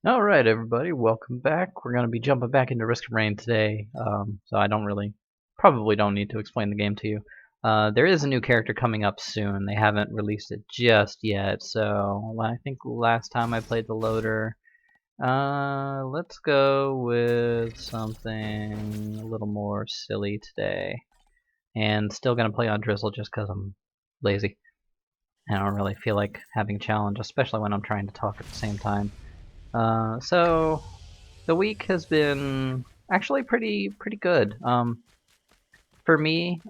Alright everybody, welcome back. We're going to be jumping back into Risk of Rain today, so I probably don't need to explain the game to you. There is a new character coming up soon. They haven't released it just yet, so I think last time I played the loader, let's go with something a little more silly today. And still going to play on Drizzle just because I'm lazy. I don't really feel like having a challenge, especially when I'm trying to talk at the same time. So the week has been actually pretty good. For me,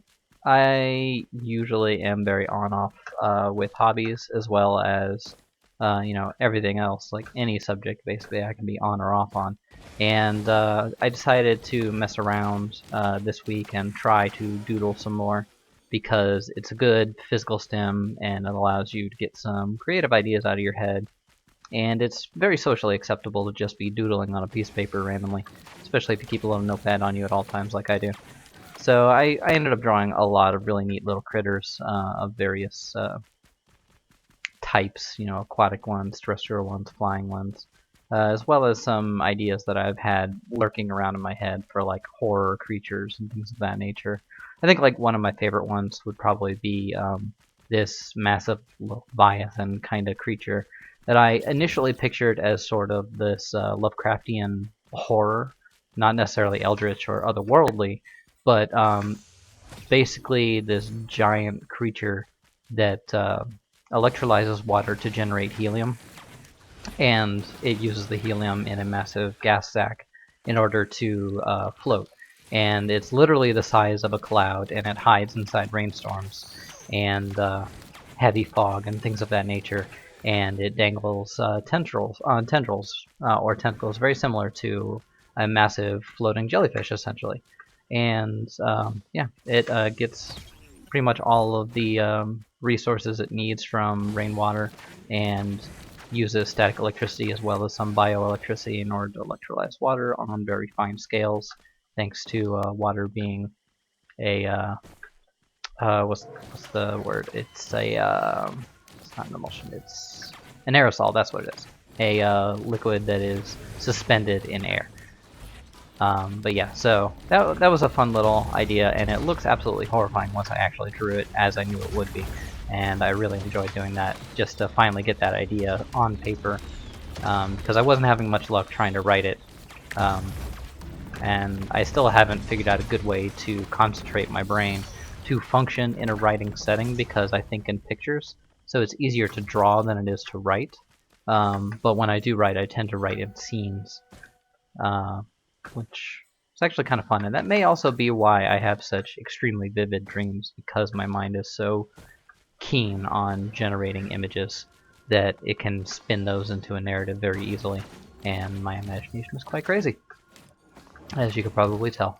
I usually am very on-off with hobbies as well as everything else, like any subject basically I can be on or off on. And I decided to mess around this week and try to doodle some more because it's a good physical stim and it allows you to get some creative ideas out of your head, and it's very socially acceptable to just be doodling on a piece of paper randomly, especially if you keep a little notepad on you at all times like I do. So I ended up drawing a lot of really neat little critters of various types, aquatic ones, terrestrial ones, flying ones, as well as some ideas that I've had lurking around in my head for like horror creatures and things of that nature. I think like one of my favorite ones would probably be this massive Leviathan kind of creature that I initially pictured as sort of this Lovecraftian horror, not necessarily eldritch or otherworldly, but basically this giant creature that electrolyzes water to generate helium, and it uses the helium in a massive gas sack in order to float. And it's literally the size of a cloud, and it hides inside rainstorms and heavy fog and things of that nature. And it dangles tendrils or tentacles very similar to a massive floating jellyfish, essentially. And yeah, it gets pretty much all of the resources it needs from rainwater and uses static electricity as well as some bioelectricity in order to electrolyze water on very fine scales, thanks to water being what's the word? It's not an emulsion. It's an aerosol. That's what it is. A liquid that is suspended in air. But yeah, so that was a fun little idea, and it looks absolutely horrifying once I actually drew it, as I knew it would be. And I really enjoyed doing that, just to finally get that idea on paper, because I wasn't having much luck trying to write it. And I still haven't figured out a good way to concentrate my brain to function in a writing setting, because I think in pictures, so it's easier to draw than it is to write. But when I do write, I tend to write in scenes, which is actually kind of fun. And that may also be why I have such extremely vivid dreams, because my mind is so keen on generating images that it can spin those into a narrative very easily. And my imagination is quite crazy, as you could probably tell.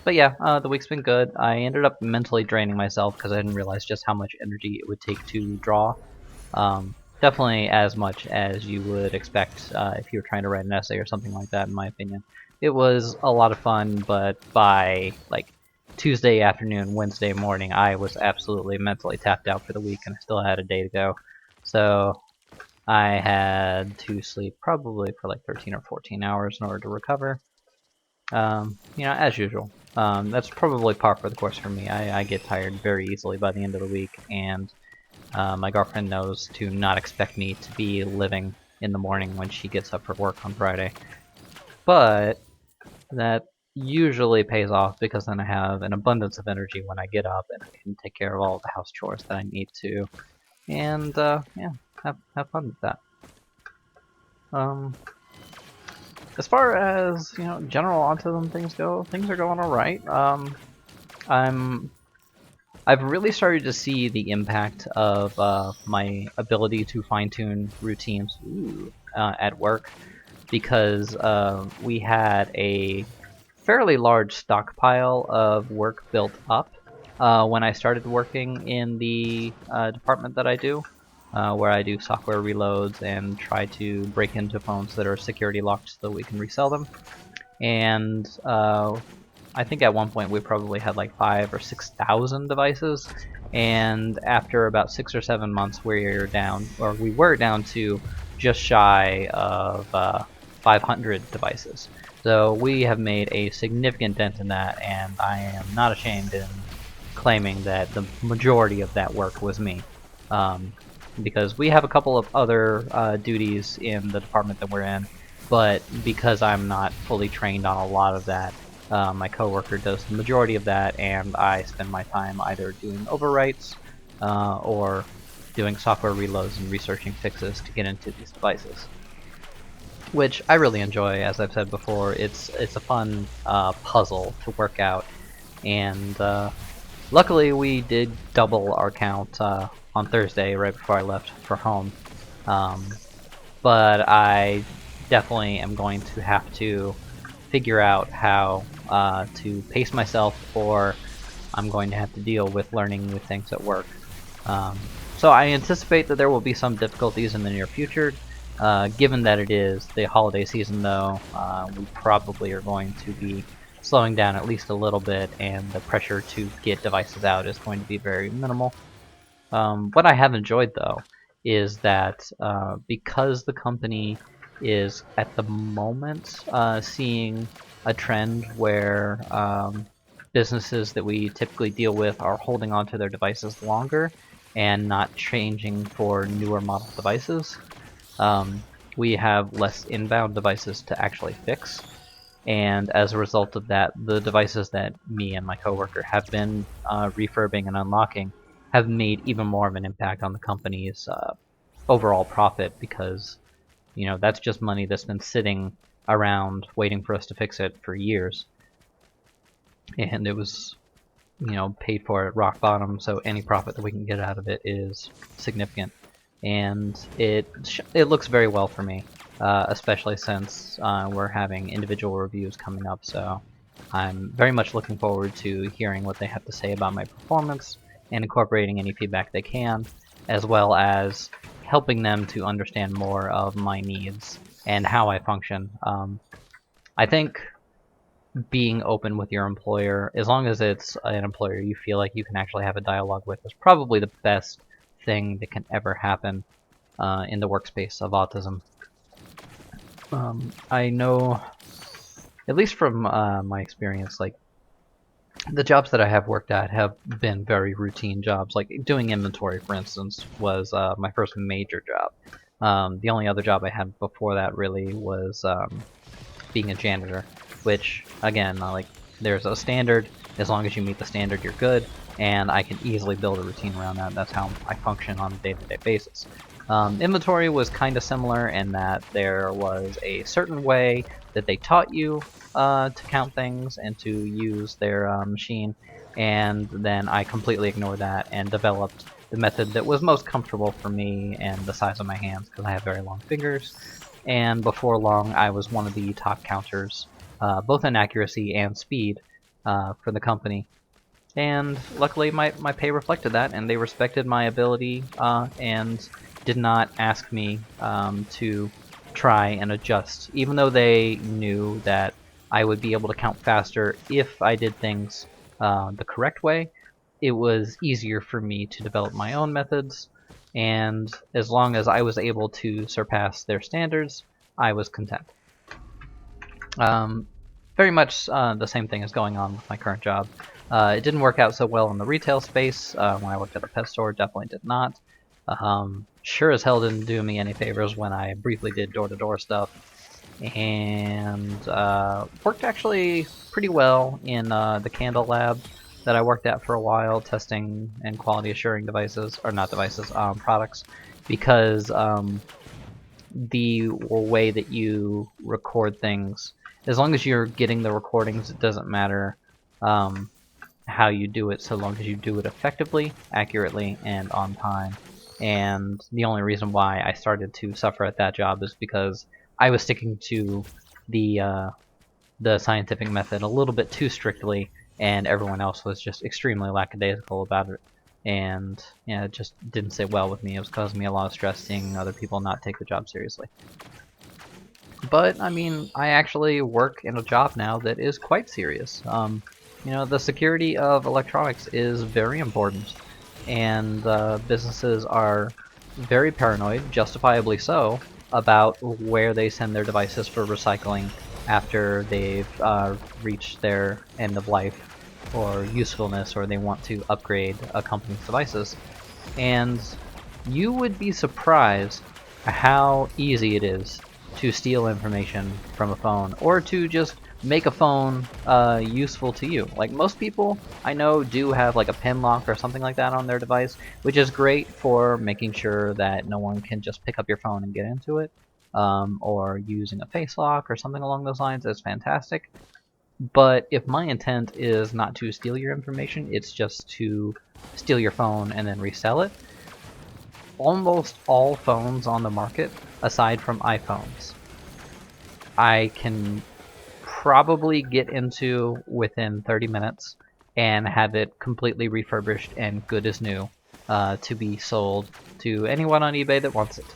But yeah, the week's been good. I ended up mentally draining myself because I didn't realize just how much energy it would take to draw. Definitely as much as you would expect if you were trying to write an essay or something like that, in my opinion. It was a lot of fun, but by like Tuesday afternoon, Wednesday morning, I was absolutely mentally tapped out for the week, and I still had a day to go. So I had to sleep probably for like 13 or 14 hours in order to recover. As usual. That's probably par for the course for me. I get tired very easily by the end of the week, and my girlfriend knows to not expect me to be living in the morning when she gets up for work on Friday. But that usually pays off, because then I have an abundance of energy when I get up and I can take care of all the house chores that I need to. And yeah, have fun with that. As far as general autism things go, things are going all right. I've really started to see the impact of my ability to fine-tune routines at work, because we had a fairly large stockpile of work built up when I started working in the department that I do, where I do software reloads and try to break into phones that are security locked so that we can resell them. And I think at one point we probably had like 5,000 or 6,000 devices, and after about 6 or 7 months we were down to just shy of 500 devices. So we have made a significant dent in that, and I am not ashamed in claiming that the majority of that work was me. Because we have a couple of other duties in the department that we're in, but because I'm not fully trained on a lot of that, my coworker does the majority of that, and I spend my time either doing overwrites or doing software reloads and researching fixes to get into these devices, which I really enjoy. As I've said before, it's a fun puzzle to work out, and luckily we did double our count on Thursday right before I left for home. But I definitely am going to have to figure out how to pace myself, or I'm going to have to deal with learning new things at work. So I anticipate that there will be some difficulties in the near future. Given that it is the holiday season, though, we probably are going to be slowing down at least a little bit, and the pressure to get devices out is going to be very minimal. What I have enjoyed, though, is that because the company is at the moment seeing a trend where businesses that we typically deal with are holding onto their devices longer and not changing for newer model devices, we have less inbound devices to actually fix. And as a result of that, the devices that me and my coworker have been refurbing and unlocking have made even more of an impact on the company's overall profit, because that's just money that's been sitting around waiting for us to fix it for years, and it was paid for at rock bottom. So any profit that we can get out of it is significant, and it looks very well for me, especially since we're having individual reviews coming up. So I'm very much looking forward to hearing what they have to say about my performance and incorporating any feedback they can, as well as helping them to understand more of my needs and how I function. I think being open with your employer, as long as it's an employer you feel like you can actually have a dialogue with, is probably the best thing that can ever happen in the workspace of autism. I know, at least from my experience, like the jobs that I have worked at have been very routine jobs. Like doing inventory, for instance, was my first major job. The only other job I had before that really was being a janitor, which again, like there's a standard. As long as you meet the standard, you're good, and I can easily build a routine around that. That's how I function on a day-to-day basis. Inventory was kind of similar in that there was a certain way that they taught you to count things and to use their machine, and then I completely ignored that and developed the method that was most comfortable for me and the size of my hands, because I have very long fingers. And before long, I was one of the top counters, both in accuracy and speed, for the company. And luckily, my pay reflected that, and they respected my ability and did not ask me to try and adjust, even though they knew that I would be able to count faster if I did things the correct way. It was easier for me to develop my own methods, and as long as I was able to surpass their standards, I was content. Very much the same thing is going on with my current job. It didn't work out so well in the retail space. When I worked at a pet store, definitely did not. Sure as hell didn't do me any favors when I briefly did door-to-door stuff, and worked actually pretty well in the candle lab that I worked at for a while, testing and quality assuring devices, or not devices, products, because the way that you record things, as long as you're getting the recordings, it doesn't matter how you do it, so long as you do it effectively, accurately, and on time. And the only reason why I started to suffer at that job is because I was sticking to the scientific method a little bit too strictly, and everyone else was just extremely lackadaisical about it. And yeah, it just didn't sit well with me. It was causing me a lot of stress seeing other people not take the job seriously. But I mean, I actually work in a job now that is quite serious. The security of electronics is very important, and businesses are very paranoid, justifiably so, about where they send their devices for recycling after they've reached their end of life or usefulness, or they want to upgrade a company's devices. And you would be surprised how easy it is to steal information from a phone, or to just make a phone useful to you. Like, most people I know do have like a pin lock or something like that on their device, which is great for making sure that no one can just pick up your phone and get into it. Or using a face lock or something along those lines is fantastic. But if my intent is not to steal your information, it's just to steal your phone and then resell it, almost all phones on the market, aside from iPhones, I can probably get into within 30 minutes and have it completely refurbished and good as new to be sold to anyone on eBay that wants it.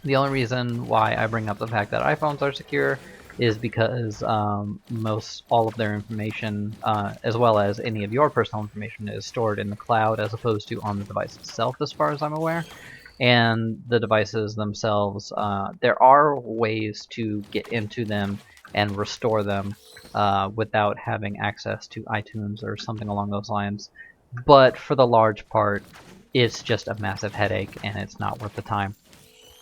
The only reason why I bring up the fact that iPhones are secure is because most all of their information, as well as any of your personal information, is stored in the cloud as opposed to on the device itself, as far as I'm aware. And the devices themselves, there are ways to get into them and restore them without having access to iTunes or something along those lines. But for the large part, it's just a massive headache and it's not worth the time.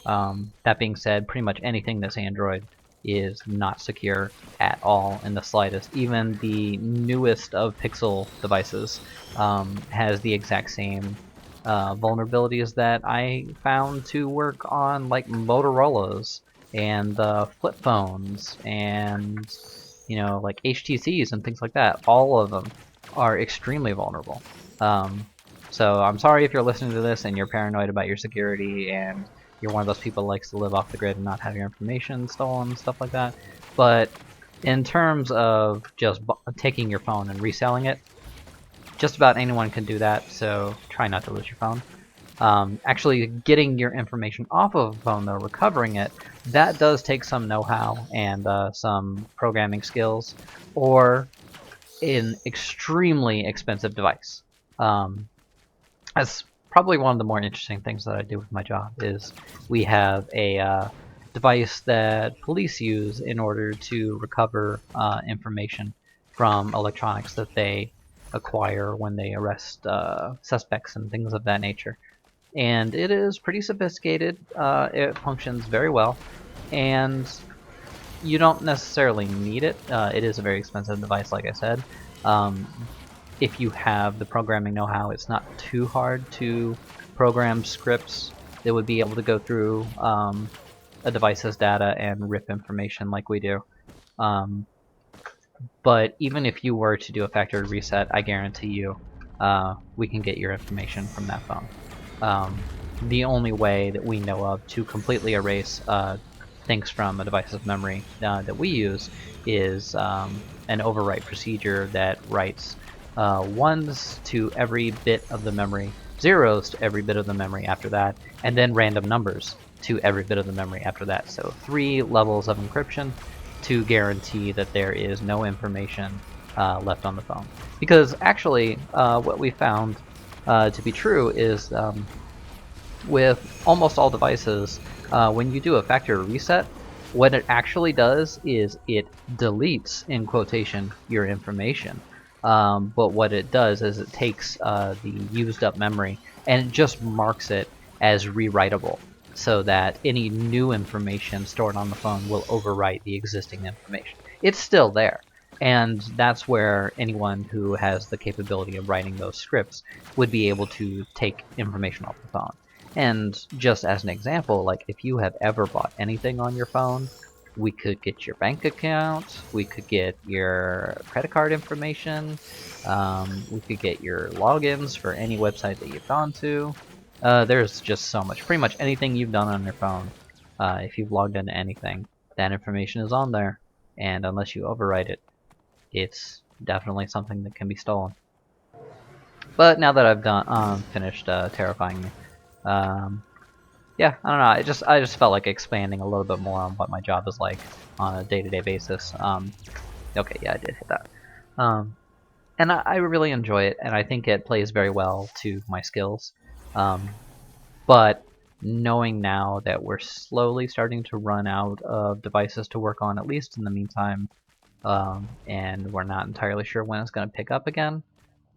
That being said, pretty much anything that's Android is not secure at all in the slightest. Even the newest of Pixel devices has the exact same vulnerabilities that I found to work on, like Motorola's and flip phones and like HTCs and things like that. All of them are extremely vulnerable. Um, so I'm sorry if you're listening to this and you're paranoid about your security and you're one of those people who likes to live off the grid and not have your information stolen and stuff like that. But in terms of just taking your phone and reselling it, just about anyone can do that, so try not to lose your phone. Actually getting your information off of a phone, though, recovering it, that does take some know-how and some programming skills, or an extremely expensive device. That's probably one of the more interesting things that I do with my job. Is we have a device that police use in order to recover information from electronics that they acquire when they arrest suspects and things of that nature. And it is pretty sophisticated. It functions very well, and you don't necessarily need it. It is a very expensive device, like I said. Um, if you have the programming know-how, it's not too hard to program scripts that would be able to go through a device's data and rip information like we do. But even if you were to do a factory reset, I guarantee you we can get your information from that phone. The only way that we know of to completely erase things from a device's memory that we use is an overwrite procedure that writes ones to every bit of the memory, zeros to every bit of the memory after that, and then random numbers to every bit of the memory after that. So 3 levels of encryption to guarantee that there is no information left on the phone. Because actually, what we found to be true is with almost all devices, when you do a factory reset, what it actually does is it deletes, in quotation, your information. But what it does is it takes the used up memory and it just marks it as rewritable, so that any new information stored on the phone will overwrite the existing information. It's still there. And that's where anyone who has the capability of writing those scripts would be able to take information off the phone. And just as an example, like if you have ever bought anything on your phone, we could get your bank account, we could get your credit card information, we could get your logins for any website that you've gone to. There's just so much. Pretty much anything you've done on your phone, if you've logged into anything, that information is on there. And unless you overwrite it, it's definitely something that can be stolen. But now that I've done finished terrifying me, um, yeah, I don't know. I just felt like expanding a little bit more on what my job is like on a day-to-day basis. Okay, yeah, I did hit that. And I really enjoy it, and I think it plays very well to my skills. But knowing now that we're slowly starting to run out of devices to work on, at least in the meantime, and we're not entirely sure when it's going to pick up again,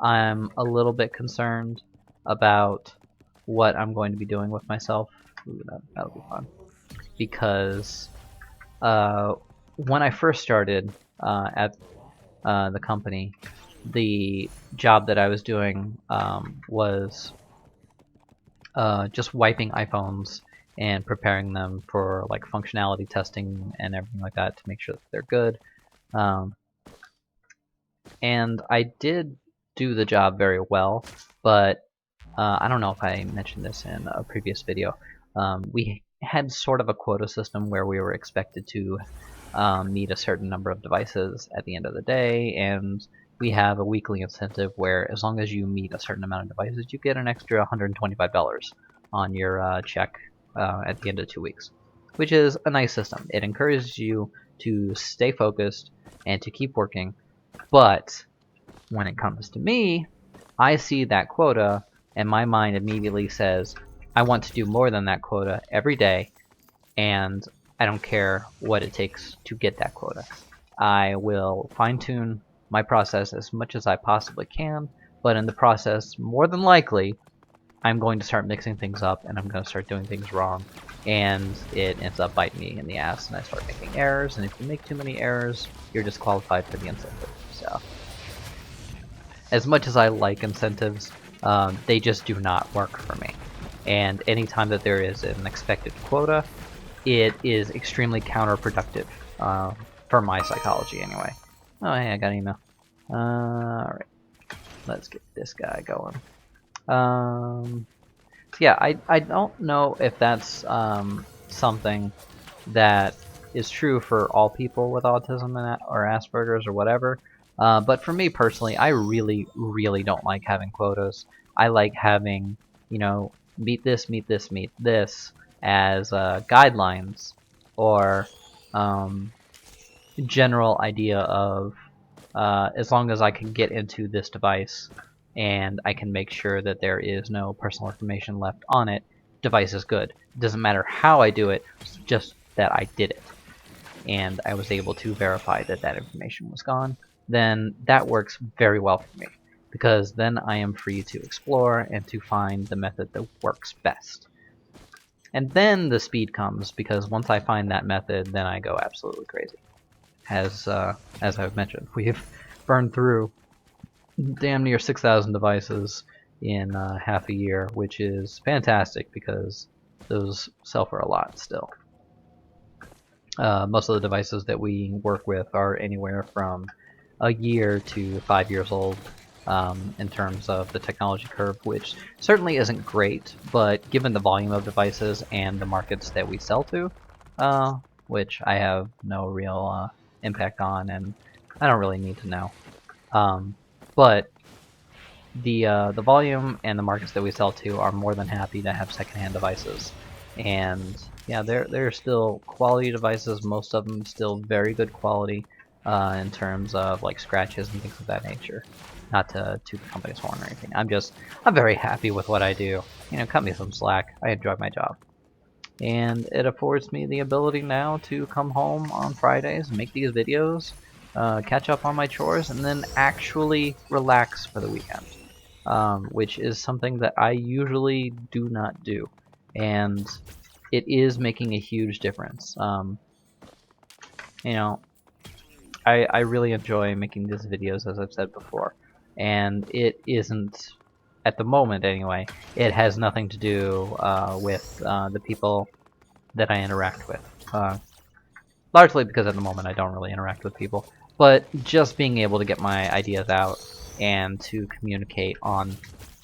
I'm a little bit concerned about what I'm going to be doing with myself. Ooh, that'll be fun. Because when I first started at the company, the job that I was doing was just wiping iPhones and preparing them for like functionality testing and everything like that to make sure that they're good. Um, and I did do the job very well, but I don't know if I mentioned this in a previous video. We had sort of a quota system where we were expected to meet a certain number of devices at the end of the day, and we have a weekly incentive where as long as you meet a certain amount of devices, you get an extra $125 on your check at the end of 2 weeks, which is a nice system. It encourages you to stay focused and to keep working, but when it comes to me, I see that quota and my mind immediately says, I want to do more than that quota every day, and I don't care what it takes to get that quota. I will fine-tune my process as much as I possibly can, but in the process, more than likely, I'm going to start mixing things up and I'm going to start doing things wrong, and it ends up biting me in the ass and I start making errors, and if you make too many errors, you're disqualified for the incentive. So, as much as I like incentives, they just do not work for me. And anytime that there is an expected quota, it is extremely counterproductive for my psychology anyway. Oh, hey, I got an email. Alright, let's get this guy going. So yeah, I don't know if that's something that is true for all people with autism or Asperger's or whatever. But for me personally, I really, really don't like having quotas. I like having, you know, meet this, meet this, meet this as guidelines, or general idea of as long as I can get into this device and I can make sure that there is no personal information left on it, device is good. It doesn't matter how I do it, just that I did it and I was able to verify that that information was gone, then that works very well for me, because then I am free to explore and to find the method that works best. And then the speed comes, because once I find that method, then I go absolutely crazy. As I've mentioned, we've burned through damn near 6,000 devices in half a year, which is fantastic because those sell for a lot still. Most of the devices that we work with are anywhere from a year to 5 years old in terms of the technology curve, which certainly isn't great, but given the volume of devices and the markets that we sell to, which I have no real impact on, and I don't really need to know. But the volume and the markets that we sell to are more than happy to have secondhand devices, and yeah, they're still quality devices. Most of them still very good quality in terms of like scratches and things of that nature. Not to toot the company's horn or anything. I'm very happy with what I do. You know, cut me some slack. I enjoy my job, and it affords me the ability now to come home on Fridays and make these videos, catch up on my chores, and then actually relax for the weekend. Which is something that I usually do not do, and it is making a huge difference. You know, I really enjoy making these videos, as I've said before, and it isn't, at the moment anyway, it has nothing to do with the people that I interact with. Largely because at the moment I don't really interact with people, but just being able to get my ideas out and to communicate on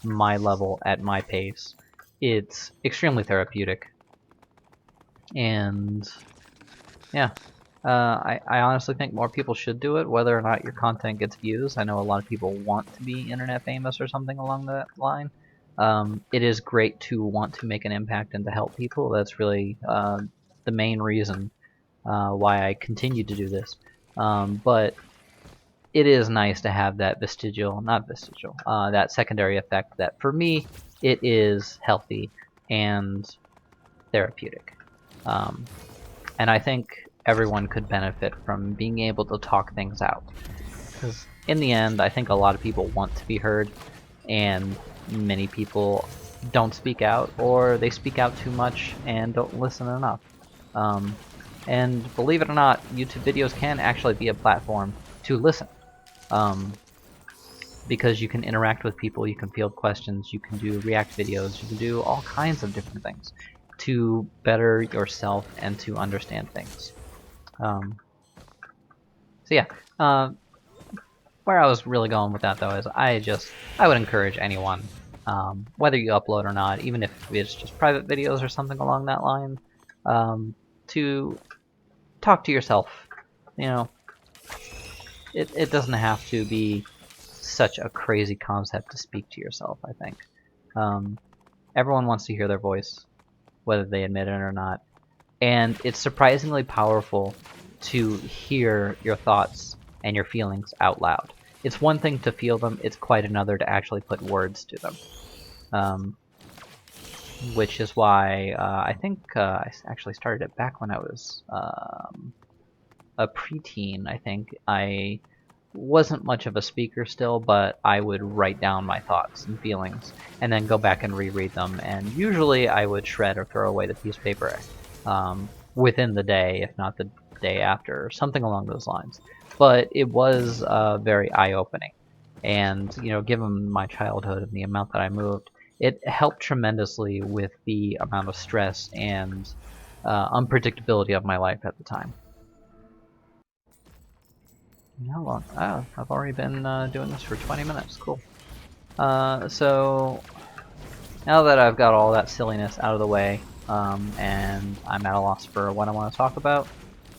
my level at my pace, it's extremely therapeutic. And yeah, I honestly think more people should do it, whether or not your content gets views. I know a lot of people want to be internet famous or something along that line. It is great to want to make an impact and to help people. That's really the main reason why I continue to do this. But it is nice to have that that secondary effect that for me, it is healthy, and therapeutic. And I think everyone could benefit from being able to talk things out. Because in the end, I think a lot of people want to be heard, and many people don't speak out, or they speak out too much and don't listen enough. And believe it or not, YouTube videos can actually be a platform to listen. Because you can interact with people, you can field questions, you can do react videos, you can do all kinds of different things to better yourself and to understand things. So yeah, where I was really going with that though is I would encourage anyone, whether you upload or not, even if it's just private videos or something along that line, to talk to yourself. You know, it doesn't have to be such a crazy concept to speak to yourself, I think. Everyone wants to hear their voice, whether they admit it or not. And it's surprisingly powerful to hear your thoughts and your feelings out loud. It's one thing to feel them, it's quite another to actually put words to them. Which is why I think I actually started it back when I was a preteen, I think. I wasn't much of a speaker still, but I would write down my thoughts and feelings and then go back and reread them. And usually I would shred or throw away the piece of paper within the day, if not the day after, or something along those lines. But it was very eye-opening. And, you know, given my childhood and the amount that I moved, it helped tremendously with the amount of stress and unpredictability of my life at the time. How long? Oh, I've already been doing this for 20 minutes. Cool. So now that I've got all that silliness out of the way, and I'm at a loss for what I want to talk about,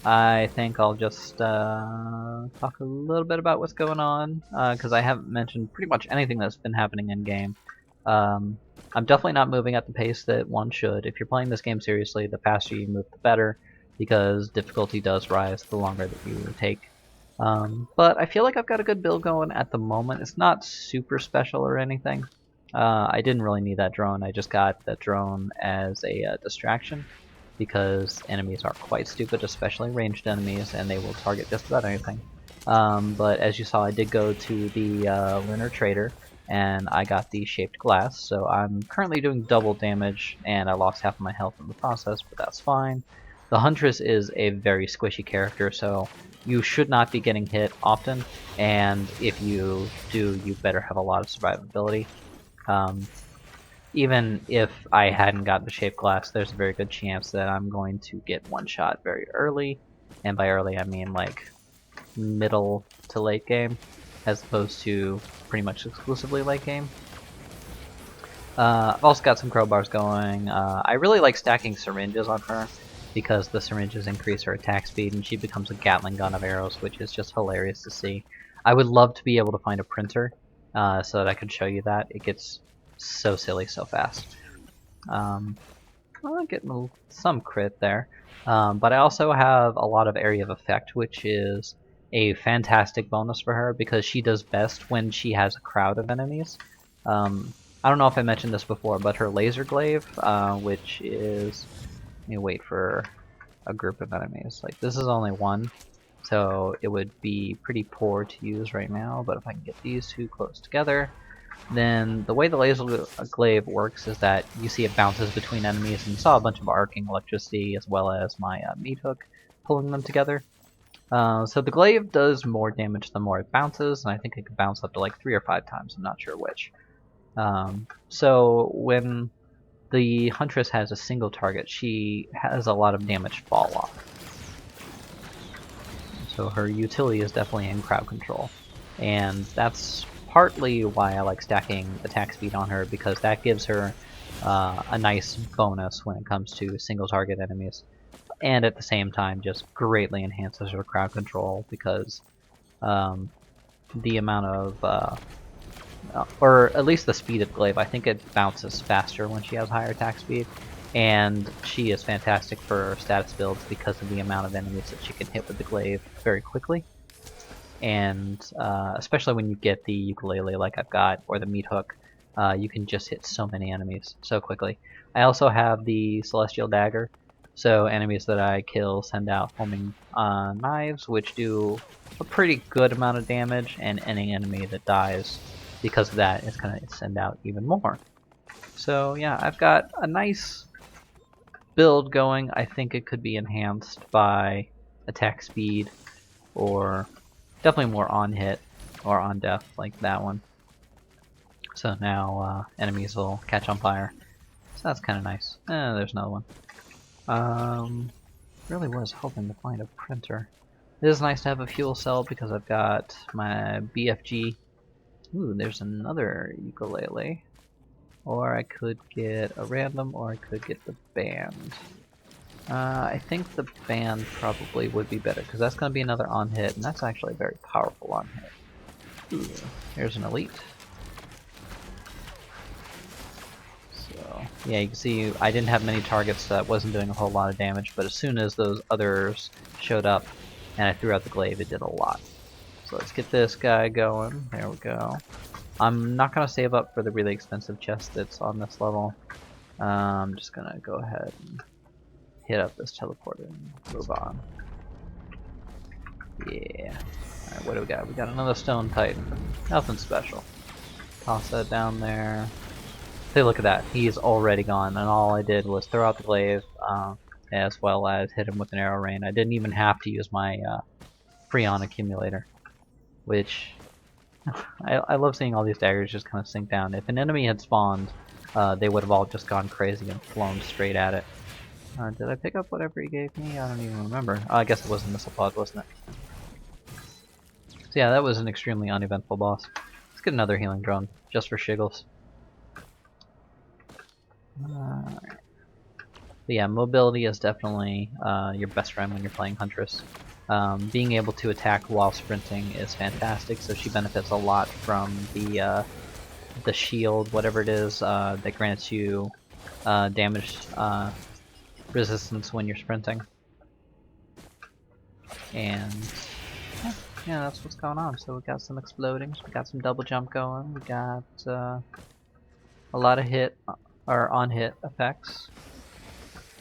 I think I'll just talk a little bit about what's going on, because I haven't mentioned pretty much anything that's been happening in game. I'm definitely not moving at the pace that one should. If you're playing this game seriously, the faster you move, the better, because difficulty does rise the longer that you take. But I feel like I've got a good build going at the moment. It's not super special or anything. I didn't really need that drone. I just got that drone as a distraction because enemies are quite stupid, especially ranged enemies, and they will target just about anything. But as you saw, I did go to the Lunar Trader, and I got the shaped glass, so I'm currently doing double damage, and I lost half of my health in the process, but that's fine. The Huntress is a very squishy character, so you should not be getting hit often, and if you do, you better have a lot of survivability. Even if I hadn't gotten the shaped glass, there's a very good chance that I'm going to get one shot very early, and by early I mean like middle to late game, as opposed to pretty much exclusively late game. I've also got some crowbars going. I really like stacking syringes on her, because the syringes increase her attack speed and she becomes a Gatling gun of arrows, which is just hilarious to see. I would love to be able to find a printer so that I could show you that. It gets so silly so fast. I'm getting some crit there, but I also have a lot of area of effect, which is a fantastic bonus for her because she does best when she has a crowd of enemies. I don't know if I mentioned this before, but her laser glaive, which is... Let me wait for a group of enemies. Like, this is only one, so it would be pretty poor to use right now, but if I can get these two close together, then the way the laser glaive works is that you see it bounces between enemies, and you saw a bunch of arcing electricity as well as my meat hook pulling them together. So the glaive does more damage the more it bounces, and I think it can bounce up to like 3 or 5 times, I'm not sure which. So when the Huntress has a single target, she has a lot of damage fall off. So her utility is definitely in crowd control. And that's partly why I like stacking attack speed on her, because that gives her a nice bonus when it comes to single target enemies. And at the same time just greatly enhances her crowd control, because the amount of or at least the speed of the glaive. I think it bounces faster when she has higher attack speed, and she is fantastic for status builds because of the amount of enemies that she can hit with the glaive very quickly. And especially when you get the ukulele like I've got, or the meat hook, you can just hit so many enemies so quickly. I also have the Celestial Dagger, so enemies that I kill send out homing knives, which do a pretty good amount of damage, and any enemy that dies because of that is going to send out even more. So yeah, I've got a nice build going. I think it could be enhanced by attack speed, or definitely more on hit or on death like that one. So now enemies will catch on fire. So that's kind of nice. There's another one. Really was hoping to find a printer. It is nice to have a fuel cell because I've got my BFG. Ooh, there's another ukulele. Or I could get a random, or I could get the band. I think the band probably would be better because that's going to be another on hit, and that's actually a very powerful on hit. Ooh, here's an elite. So yeah, you can see I didn't have many targets, so that wasn't doing a whole lot of damage, but as soon as those others showed up and I threw out the glaive, it did a lot. So let's get this guy going. There we go. I'm not going to save up for the really expensive chest that's on this level. I'm just going to go ahead and hit up this teleporter and move on. Yeah. Alright, what do we got? We got another stone titan. Nothing special. Toss that down there. Hey, look at that. He's already gone, and all I did was throw out the glaive, as well as hit him with an arrow rain. I didn't even have to use my Freon accumulator, which I love seeing all these daggers just kind of sink down. If an enemy had spawned, they would have all just gone crazy and flown straight at it. Did I pick up whatever he gave me? I don't even remember. I guess it was a missile pod, wasn't it? So yeah, that was an extremely uneventful boss. Let's get another healing drone, just for shiggles. But yeah, mobility is definitely your best friend when you're playing Huntress. Being able to attack while sprinting is fantastic, so she benefits a lot from the shield, whatever it is, that grants you damage resistance when you're sprinting. And yeah, that's what's going on. So we got some explodings, we got some double jump going, we got a lot of hit or on hit effects.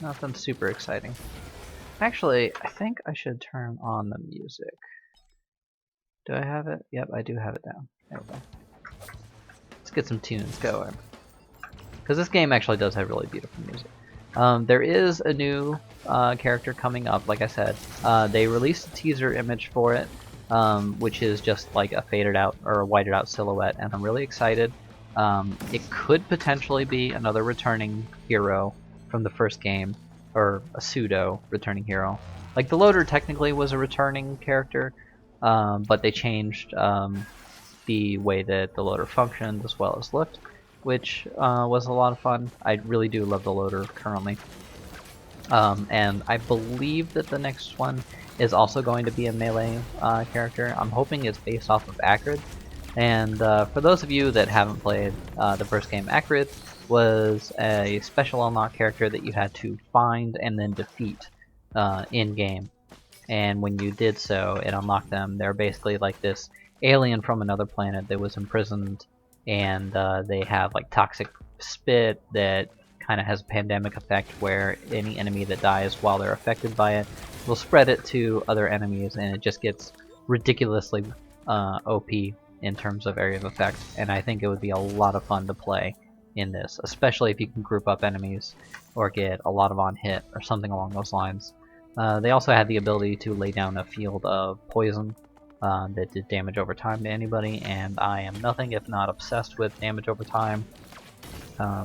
Nothing super exciting. Actually, I think I should turn on the music. Do I have it? Yep, I do have it down. There we go. Let's get some tunes going. Because this game actually does have really beautiful music. There is a new character coming up, like I said. They released a teaser image for it, which is just like a faded out or a whited out silhouette, and I'm really excited. It could potentially be another returning hero from the first game, or a pseudo returning hero. Like the loader technically was a returning character, but they changed the way that the loader functioned as well as looked, which was a lot of fun. I really do love the loader currently. And I believe that the next one is also going to be a melee character. I'm hoping it's based off of Acrid. And for those of you that haven't played the first game, Acrid was a special unlock character that you had to find and then defeat in-game. And when you did so, it unlocked them. They're basically like this alien from another planet that was imprisoned, and they have like toxic spit that kind of has a pandemic effect where any enemy that dies while they're affected by it will spread it to other enemies, and it just gets ridiculously OP in terms of area of effect. And I think it would be a lot of fun to play in this, especially if you can group up enemies or get a lot of on hit or something along those lines. They also had the ability to lay down a field of poison that did damage over time to anybody, and I am nothing if not obsessed with damage over time.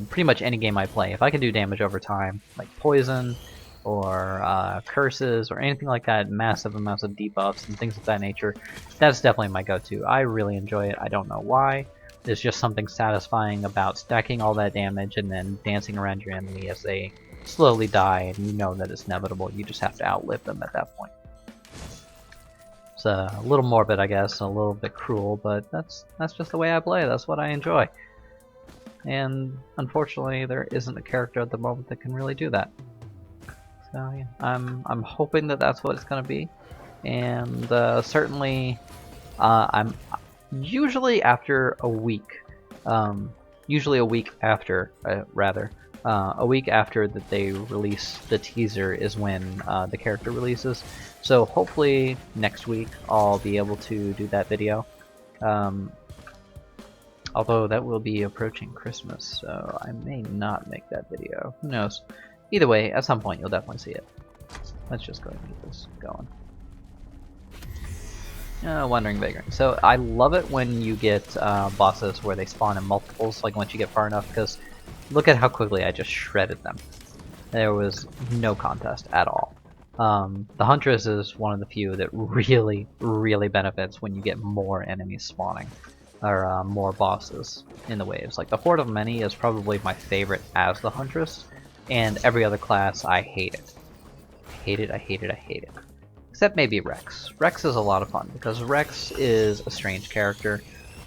Pretty much any game I play, if I can do damage over time, like poison or curses or anything like that, massive amounts of debuffs and things of that nature, that's definitely my go-to. I really enjoy it. I don't know why. There's just something satisfying about stacking all that damage and then dancing around your enemy as they slowly die, and you know that it's inevitable. You just have to outlive them at that point. It's a little morbid, I guess, a little bit cruel, but that's just the way I play. That's what I enjoy. And unfortunately, there isn't a character at the moment that can really do that. So yeah, I'm hoping that that's what it's going to be, and certainly I'm usually after a week. usually a week after, a week after that they release the teaser is when the character releases. So hopefully next week I'll be able to do that video. Although that will be approaching Christmas, so I may not make that video. Who knows? Either way, at some point you'll definitely see it. Let's just go ahead and get this going. Wandering Vagrant. So I love it when you get bosses where they spawn in multiples, like once you get far enough, because look at how quickly I just shredded them. There was no contest at all. The Huntress is one of the few that really, really benefits when you get more enemies spawning, or more bosses in the waves. Like the Horde of Many is probably my favorite as the Huntress, and every other class I hate it. I hate it, I hate it, I hate it. Except maybe Rex. Rex is a lot of fun, because Rex is a strange character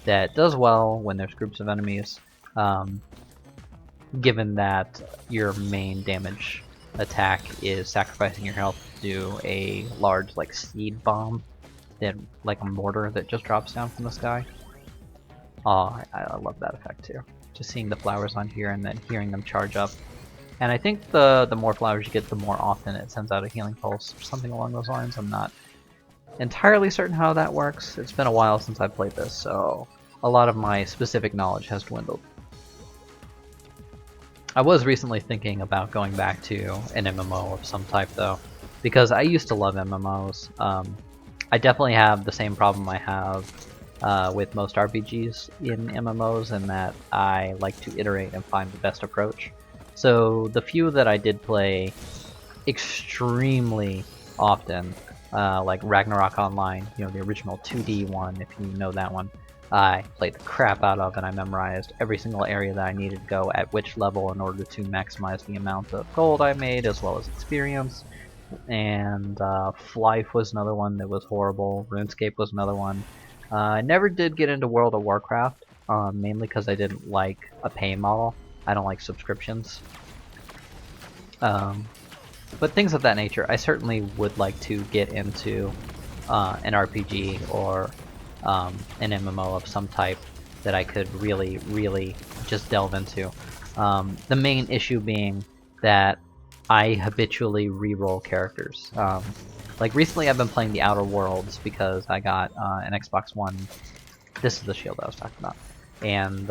that does well when there's groups of enemies, given that your main damage attack is sacrificing your health to do a large like seed bomb, then like a mortar that just drops down from the sky. Oh, I love that effect too. Just seeing the flowers on here and then hearing them charge up. And I think the more flowers you get, the more often it sends out a healing pulse or something along those lines. I'm not entirely certain how that works. It's been a while since I played this, so a lot of my specific knowledge has dwindled. I was recently thinking about going back to an MMO of some type though, because I used to love MMOs. I definitely have the same problem I have with most RPGs in MMOs, in that I like to iterate and find the best approach. So the few that I did play extremely often, like Ragnarok Online, you know, the original 2D one, if you know that one, I played the crap out of, and I memorized every single area that I needed to go at which level in order to maximize the amount of gold I made as well as experience. And Flife was another one that was horrible. RuneScape was another one. I never did get into World of Warcraft, mainly because I didn't like a pay model. I don't like subscriptions. But things of that nature, I certainly would like to get into an RPG or an MMO of some type that I could really, really just delve into. The main issue being that I habitually reroll characters. Like recently I've been playing the Outer Worlds because I got an Xbox One. This is the shield I was talking about. And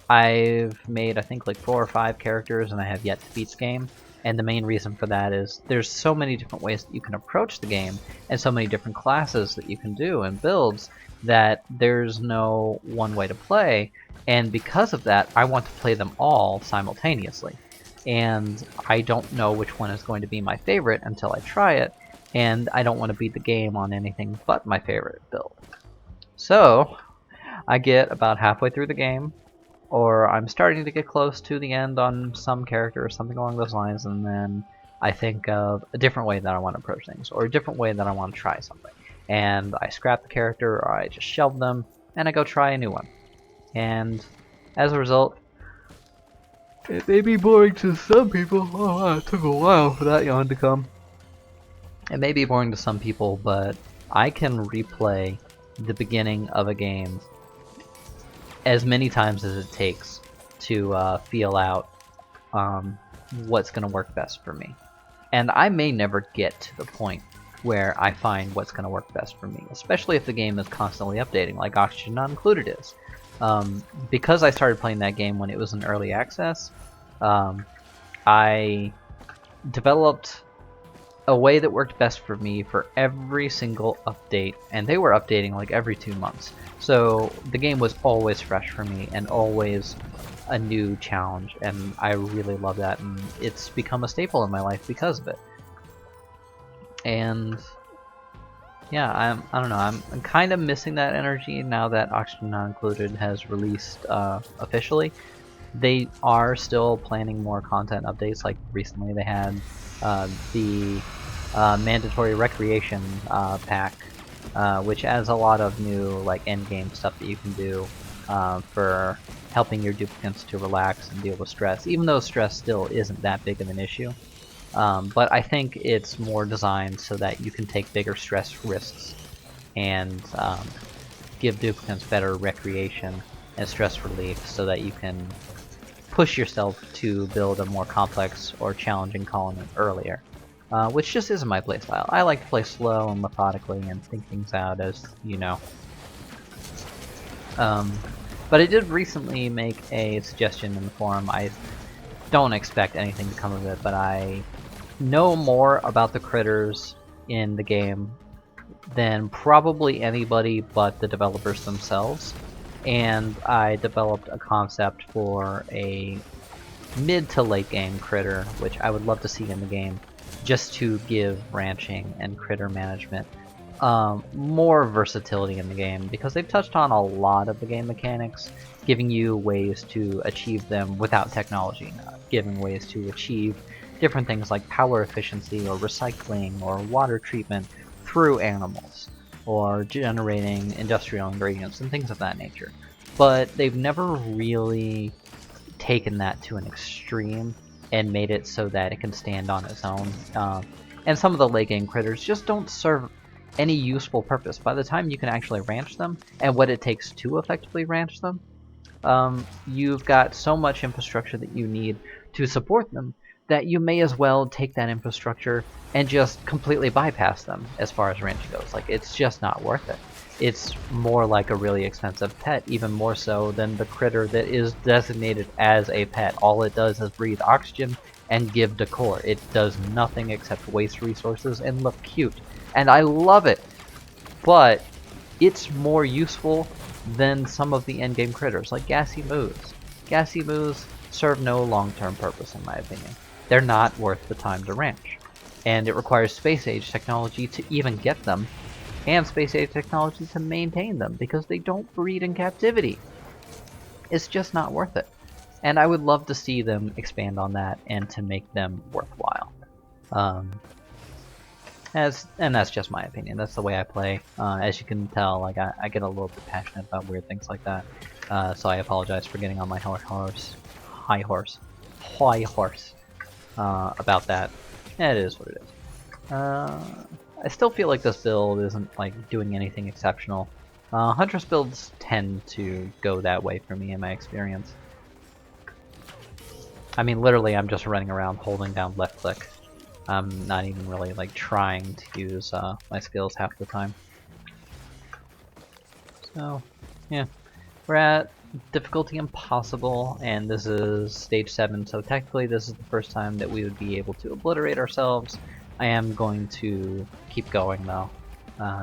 I've made, I think, like 4 or 5 characters, and I have yet to beat the game. And the main reason for that is there's so many different ways that you can approach the game, and so many different classes that you can do and builds, that there's no one way to play. And because of that, I want to play them all simultaneously. And I don't know which one is going to be my favorite until I try it, and I don't want to beat the game on anything but my favorite build. So I get about halfway through the game, or I'm starting to get close to the end on some character or something along those lines, and then I think of a different way that I want to approach things, or a different way that I want to try something. And I scrap the character, or I just shelve them, and I go try a new one. And as a result, it may be boring to some people. Oh, it took a while for that yawn to come. It may be boring to some people, but I can replay the beginning of a game as many times as it takes to feel out what's going to work best for me. And I may never get to the point where I find what's going to work best for me, especially if the game is constantly updating, like Oxygen Not Included is. Because I started playing that game when it was in early access, I developed a way that worked best for me for every single update, and they were updating like every 2 months. So the game was always fresh for me and always a new challenge, and I really love that, and it's become a staple in my life because of it. And yeah, I don't know, I'm kind of missing that energy now that Oxygen Not Included has released officially. They are still planning more content updates. Like recently they had the mandatory recreation pack, which adds a lot of new like endgame stuff that you can do for helping your duplicants to relax and deal with stress, even though stress still isn't that big of an issue. But I think it's more designed so that you can take bigger stress risks and give duplicants better recreation and stress relief so that you can push yourself to build a more complex or challenging colony earlier. Which just isn't my playstyle. I like to play slow and methodically and think things out, as you know. But I did recently make a suggestion in the forum. I don't expect anything to come of it, but I know more about the critters in the game than probably anybody but the developers themselves. And I developed a concept for a mid to late game critter, which I would love to see in the game, just to give ranching and critter management more versatility in the game, because they've touched on a lot of the game mechanics, giving you ways to achieve them without technology, giving ways to achieve different things like power efficiency or recycling or water treatment through animals, or generating industrial ingredients and things of that nature. But they've never really taken that to an extreme and made it so that it can stand on its own. And some of the late game critters just don't serve any useful purpose. By the time you can actually ranch them, and what it takes to effectively ranch them, you've got so much infrastructure that you need to support them that you may as well take that infrastructure and just completely bypass them as far as ranching goes. Like, it's just not worth it. It's more like a really expensive pet, even more so than the critter that is designated as a pet. All it does is breathe oxygen and give decor. It does nothing except waste resources and look cute. And I love it, but it's more useful than some of the endgame critters, like gassy moos. Gassy moos serve no long-term purpose, in my opinion. They're not worth the time to ranch. And it requires space-age technology to even get them, and space-age technology to maintain them, because they don't breed in captivity. It's just not worth it. And I would love to see them expand on that and to make them worthwhile. And that's just my opinion. That's the way I play. As you can tell, like I get a little bit passionate about weird things like that. So I apologize for getting on my high horse about that. It is what it is. I still feel like this build isn't like doing anything exceptional. Huntress builds tend to go that way for me in my experience. I mean, literally, I'm just running around holding down left click. I'm not even really like trying to use my skills half the time. So, yeah, we're at difficulty impossible, and this is stage 7, so technically this is the first time that we would be able to obliterate ourselves. I am going to keep going though,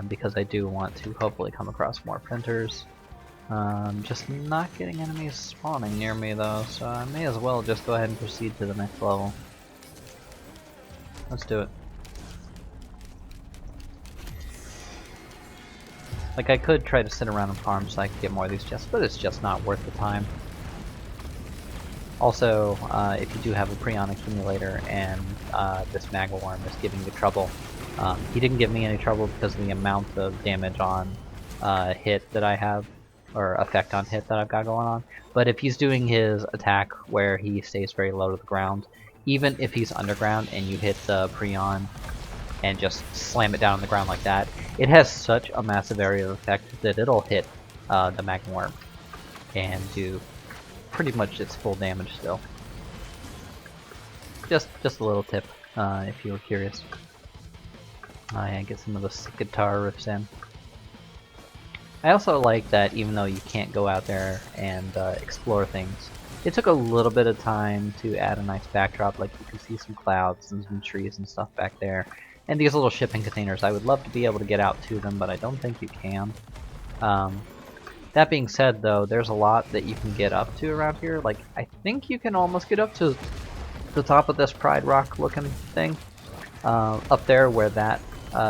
because I do want to hopefully come across more printers. Just not getting enemies spawning near me though, so I may as well just go ahead and proceed to the next level. Let's do it. Like, I could try to sit around and farm so I could get more of these chests, but it's just not worth the time. Also, if you do have a Prion accumulator and this Magworm is giving you trouble, he didn't give me any trouble because of the amount of damage on hit that I have, or effect on hit that I've got going on. But if he's doing his attack where he stays very low to the ground, even if he's underground and you hit the Prion and just slam it down on the ground like that, it has such a massive area of effect that it'll hit the Magworm and do pretty much its full damage still. Just a little tip, if you were curious. I get some of the sick guitar riffs in. I also like that even though you can't go out there and explore things, it took a little bit of time to add a nice backdrop. Like, you can see some clouds and some trees and stuff back there. And these little shipping containers, I would love to be able to get out to them, but I don't think you can. That being said though, there's a lot that you can get up to around here. Like, I think you can almost get up to the top of this Pride Rock looking thing. Up there where that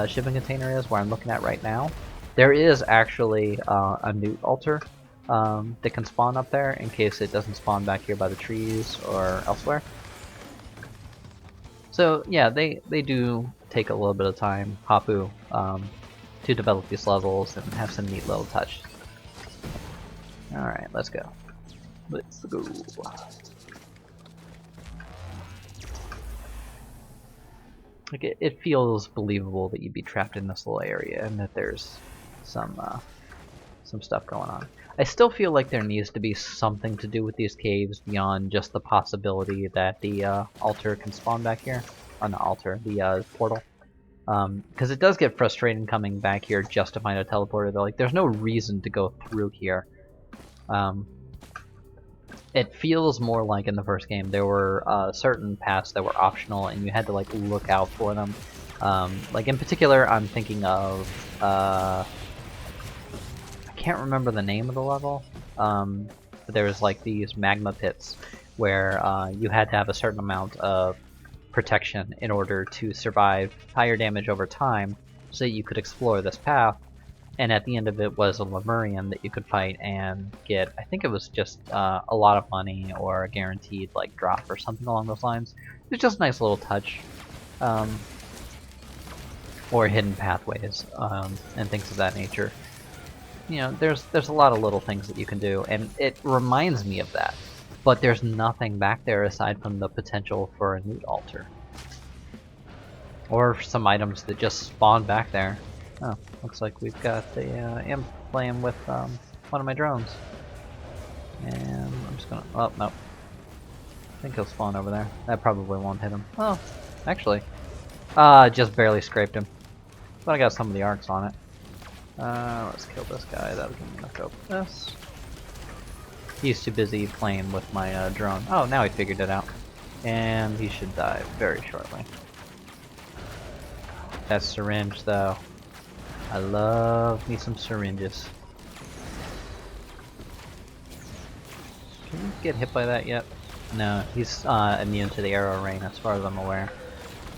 shipping container is, where I'm looking at right now. There is actually a newt altar that can spawn up there in case it doesn't spawn back here by the trees or elsewhere. So yeah, they do take a little bit of time, Hapu, to develop these levels and have some neat little touch. Alright, let's go. Let's go. Like, it feels believable that you'd be trapped in this little area and that there's some stuff going on. I still feel like there needs to be something to do with these caves beyond just the possibility that the altar can spawn back here. Oh, not altar, the portal. Because it does get frustrating coming back here just to find a teleporter. Though, like, there's no reason to go through here. It feels more like in the first game there were certain paths that were optional, and you had to like look out for them. Like in particular, I'm thinking of I can't remember the name of the level, but there was like these magma pits where you had to have a certain amount of protection in order to survive higher damage over time, so that you could explore this path. And at the end of it was a Lemurian that you could fight and get, I think it was just a lot of money or a guaranteed like drop or something along those lines. It was just a nice little touch. Or hidden pathways and things of that nature. You know, there's a lot of little things that you can do, and it reminds me of that. But there's nothing back there aside from the potential for a newt altar. Or some items that just spawn back there. Oh, looks like we've got the imp playing with one of my drones. And I'm just gonna... Oh, no. I think he'll spawn over there. That probably won't hit him. Oh, actually. Just barely scraped him. But I got some of the arcs on it. Let's kill this guy. That'll give me enough to open this. He's too busy playing with my drone. Oh, now he figured it out. And he should die very shortly. That syringe, though. I love me some syringes. Can you get hit by that yet? No, he's immune to the arrow rain as far as I'm aware.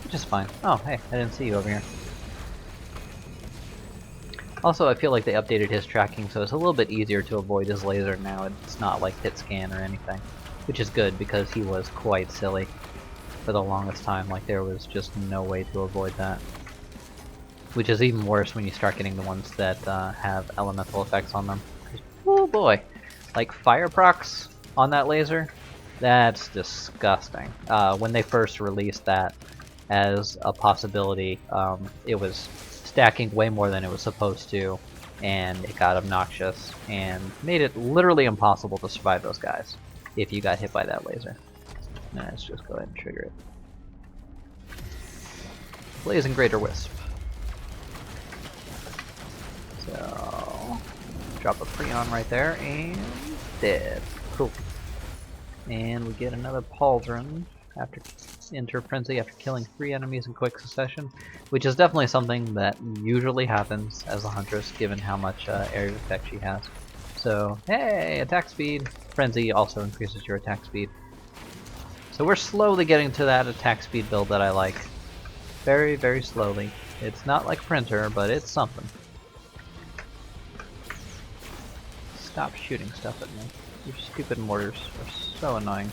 Which is fine. Oh, hey, I didn't see you over here. Also, I feel like they updated his tracking, so it's a little bit easier to avoid his laser now. It's not like hit scan or anything. Which is good, because he was quite silly for the longest time. Like, there was just no way to avoid that. Which is even worse when you start getting the ones that have elemental effects on them. Oh boy! Like, fire procs on that laser? That's disgusting. When they first released that as a possibility, it was stacking way more than it was supposed to, and it got obnoxious and made it literally impossible to survive those guys if you got hit by that laser. Let's just go ahead and trigger it. Blazing Greater Wisp. So, drop a Freon right there, and dead. Cool. And we get another Pauldron after Enter Frenzy after killing 3 enemies in quick succession, which is definitely something that usually happens as a Huntress, given how much area effect she has. So, hey, attack speed! Frenzy also increases your attack speed. So we're slowly getting to that attack speed build that I like. Very, very slowly. It's not like Printer, but it's something. Stop shooting stuff at me. Your stupid mortars are so annoying.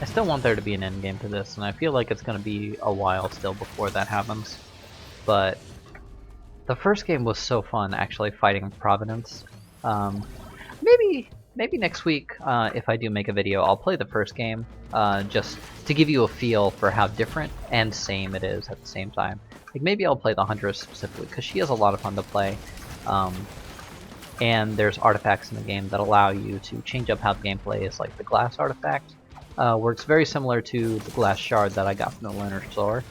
I still want there to be an endgame to this, and I feel like it's going to be a while still before that happens. But the first game was so fun, actually fighting Providence. Maybe next week, if I do make a video, I'll play the first game, just to give you a feel for how different and same it is at the same time. Like, maybe I'll play the Huntress specifically, because she is a lot of fun to play. And there's artifacts in the game that allow you to change up how the gameplay is. Like the glass artifact works very similar to the glass shard that I got from the Lunar Store,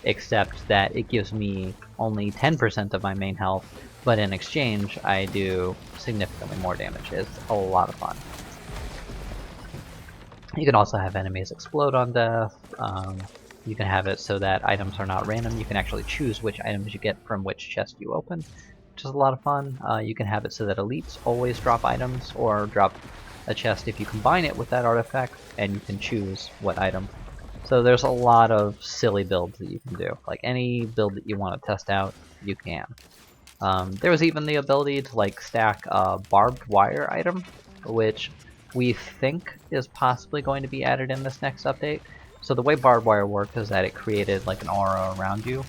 except that it gives me only 10% of my main health, but in exchange I do significantly more damage. It's a lot of fun. You can also have enemies explode on death. You can have it so that items are not random. You can actually choose which items you get from which chest you open, which is a lot of fun. You can have it so that elites always drop items, or drop a chest if you combine it with that artifact, and you can choose what item. So there's a lot of silly builds that you can do. Like, any build that you want to test out, you can. There was even the ability to like stack a barbed wire item, which we think is possibly going to be added in this next update. So the way barbed wire worked is that it created like an aura around you,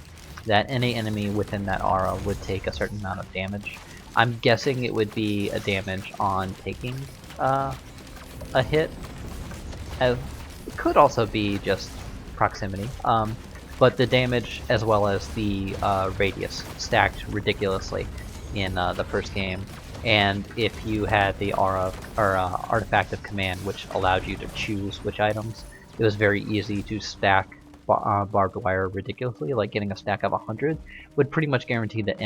that any enemy within that aura would take a certain amount of damage. I'm guessing it would be a damage on taking a hit. It could also be just proximity. But the damage as well as the radius stacked ridiculously in the first game. And if you had the aura or artifact of command, which allowed you to choose which items, it was very easy to stack barbed wire ridiculously. Like getting a stack of 100 would pretty much guarantee that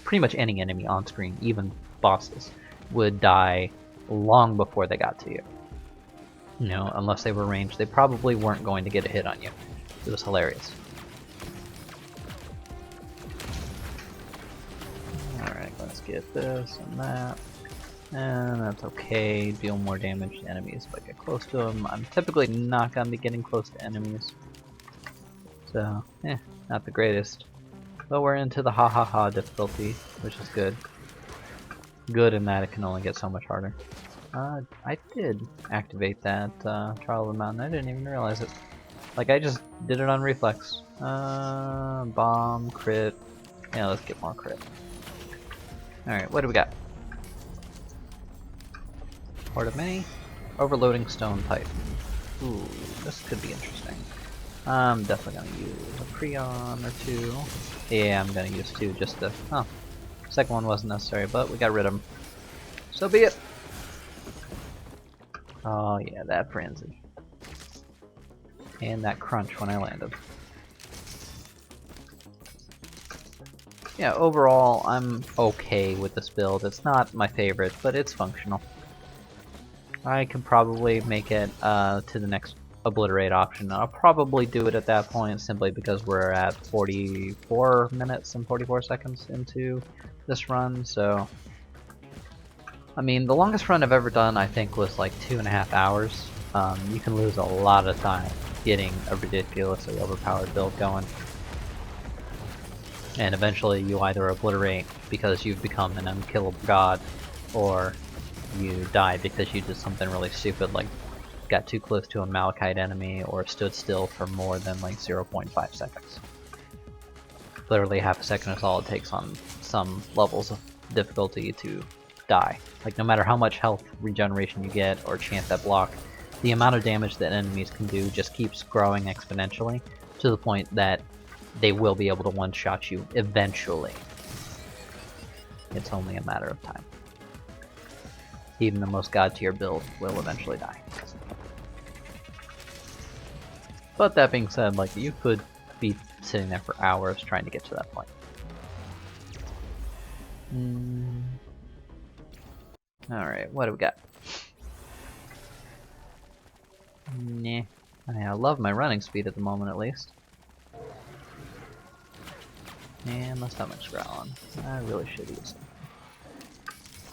pretty much any enemy on screen, even bosses, would die long before they got to you. You know, unless they were ranged, they probably weren't going to get a hit on you. It was hilarious. Alright, let's get this and that. And that's okay. Deal more damage to enemies if I get close to them. I'm typically not going to be getting close to enemies. So, not the greatest. But we're into the ha difficulty, which is good. Good in that it can only get so much harder. I did activate that Trial of the Mountain. I didn't even realize it. Like, I just did it on reflex. Bomb, crit. Yeah, let's get more crit. Alright, what do we got? Horde of Many. Overloading Stone Pipe. Ooh, this could be interesting. I'm definitely gonna use a Prion or two. Yeah, I'm gonna use two just to... Oh, second one wasn't necessary, but we got rid of them. So be it! Oh yeah, that frenzy. And that crunch when I landed. Yeah, overall, I'm okay with this build. It's not my favorite, but it's functional. I could probably make it to the next obliterate option. I'll probably do it at that point simply because we're at 44 minutes and 44 seconds into this run, so... I mean, the longest run I've ever done, I think, was like 2.5 hours. You can lose a lot of time getting a ridiculously overpowered build going. And eventually you either obliterate because you've become an unkillable god, or you die because you did something really stupid like got too close to a Malachite enemy or stood still for more than like 0.5 seconds. Literally half a second is all it takes on some levels of difficulty to die. Like no matter how much health regeneration you get or chance at block, the amount of damage that enemies can do just keeps growing exponentially to the point that they will be able to one-shot you eventually. It's only a matter of time. Even the most god tier build will eventually die. But that being said, like you could be sitting there for hours trying to get to that point. Alright, what do we got? Nah. I love my running speed at the moment, at least. And my stomach's growling. I really should eat something.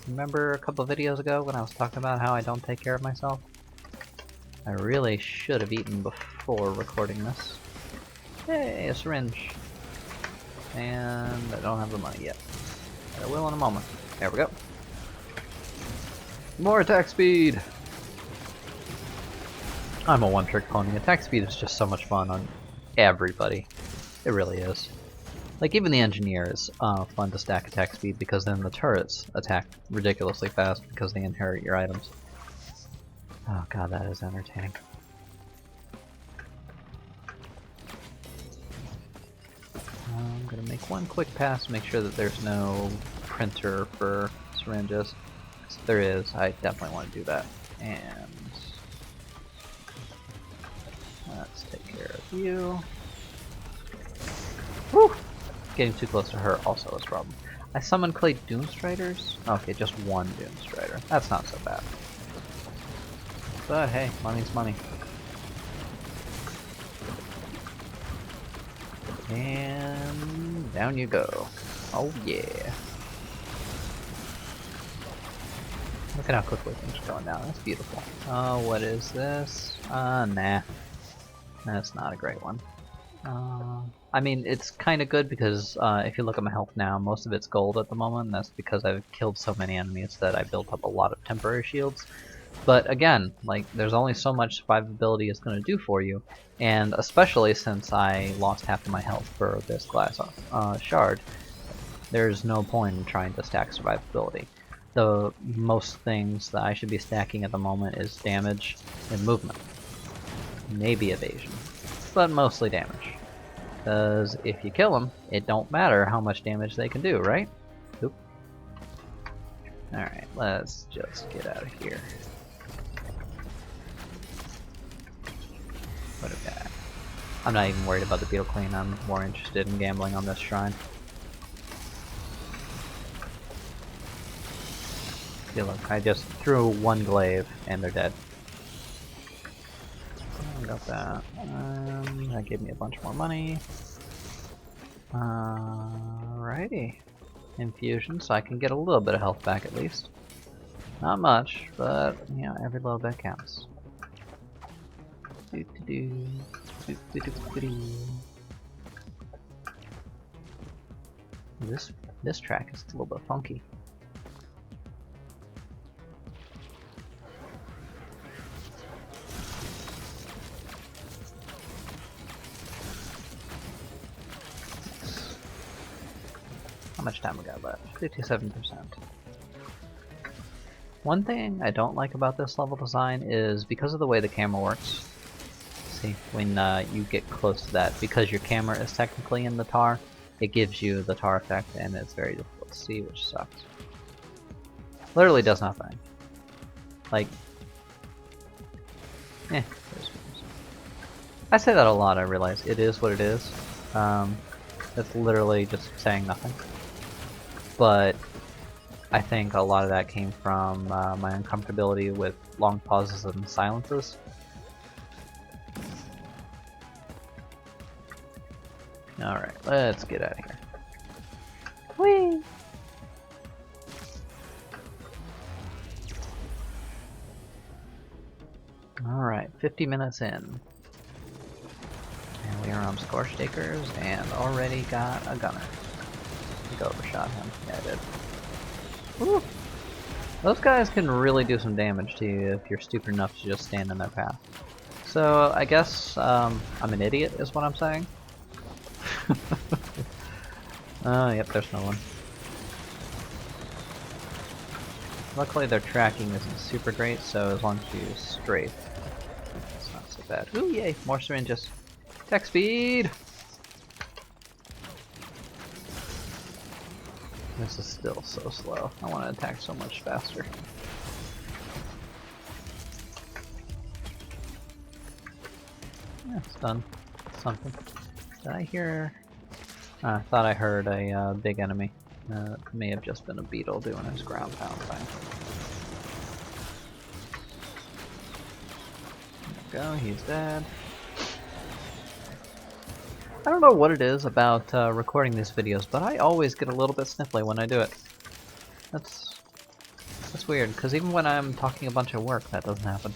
Remember a couple videos ago when I was talking about how I don't take care of myself? I really should have eaten before recording this. Hey, a syringe. And I don't have the money yet. But I will in a moment. There we go. More attack speed! I'm a one-trick pony. Attack speed is just so much fun on everybody. It really is. Like, even the engineer is fun to stack attack speed because then the turrets attack ridiculously fast because they inherit your items. Oh god, that is entertaining. I'm gonna make one quick pass to make sure that there's no printer for syringes. If there is, I definitely want to do that. And let's take care of you. Whew! Getting too close to her also is a problem. I summoned Clay Doomstriders? Okay, just one Doomstrider. That's not so bad. But hey, money's money. And down you go. Oh yeah. Look at how quickly things are going down. That's beautiful. Oh, what is this? Nah. That's not a great one. I mean, it's kind of good because if you look at my health now, most of it's gold at the moment. And that's because I've killed so many enemies that I built up a lot of temporary shields. But again, like, there's only so much survivability is going to do for you, and especially since I lost half of my health for this glass shard, there's no point in trying to stack survivability. The most things that I should be stacking at the moment is damage and movement. Maybe evasion. but mostly damage. Because if you kill them, it don't matter how much damage they can do, right? Oop. Alright, let's just get out of here. What do we got? I'm not even worried about the beetle queen, I'm more interested in gambling on this shrine. See, look, I just threw one glaive and they're dead. Got that. That gave me a bunch more money. Alrighty. Infusion, so I can get a little bit of health back at least. Not much, but you know, every little bit counts. This track is a little bit funky. How much time we got left? 57%. One thing I don't like about this level design is because of the way the camera works. See, when you get close to that, because your camera is technically in the tar, it gives you the tar effect and it's very difficult to see, which sucks. Literally does nothing. Like, I say that a lot, I realize. It is what it is. It's literally just saying nothing. But I think a lot of that came from my uncomfortability with long pauses and silences. Alright, let's get out of here. Whee! Alright, 50 minutes in. And we are on Scorched Acres and already got a gunner. I think I overshot him. Yeah, I did. Woo! Those guys can really do some damage to you if you're stupid enough to just stand in their path. So I guess I'm an idiot is what I'm saying. Yep, there's no one. Luckily their tracking isn't super great, so as long as you strafe, it's not so bad. Ooh, yay! More syringes. Tech speed! This is still so slow. I want to attack so much faster. Yeah, it's done. Something. Did I hear... I thought I heard a big enemy. It may have just been a beetle doing his ground pound thing. There we go, he's dead. I don't know what it is about recording these videos, but I always get a little bit sniffly when I do it. That's weird, because even when I'm talking a bunch of work, that doesn't happen.